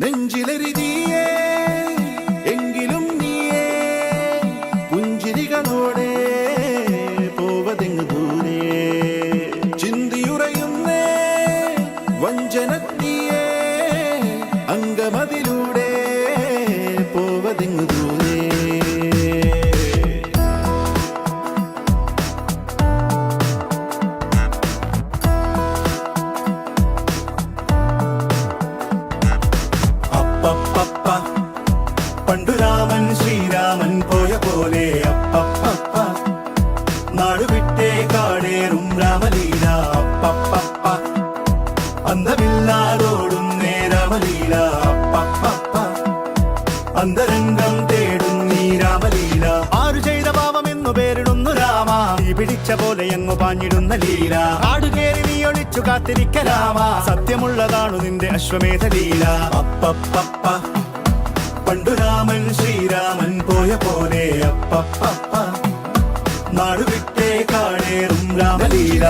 നെഞ്ചിലെരിതിയേ എങ്കിലും നീയേ പുഞ്ചിരികളോടെ പോവതെങ്ങു ദൂരെ ചിന്തിയുറയുന്നേ വഞ്ചനത്തിയേ അങ്കമതിലൂടെ പോവതെങ്ങു ദൂരെ പണ്ടു രാമൻ ശ്രീരാമൻ പോയ പോലെ അപ്പപ്പ നാടുവിട്ടേ കാടേറും രാമലീല അപ്പപ്പ അന്തമില്ലാതോടുന്നേ രാമലീല അപ്പപ്പ അന്തരംഗം തേടുന്നീ രാമലീല ആരു ചെയ്ത പാപമെന്നു പേരിടുന്നു രാമ നീ പിടിച്ച പോലെ എങ്ങു പാഞ്ഞിടുന്ന ലീല ആടുകേറി നീ ഒളിച്ചു കാത്തിരിക്ക രാമ സത്യമുള്ളതാണു നിന്റെ അശ്വമേധ ലീല അപ്പപ്പ പണ്ടു രാമൻ ശ്രീരാമൻ പോയ പോലെ അപ്പപ്പ നാടുവിട്ടേ കാടേറും രാമലീല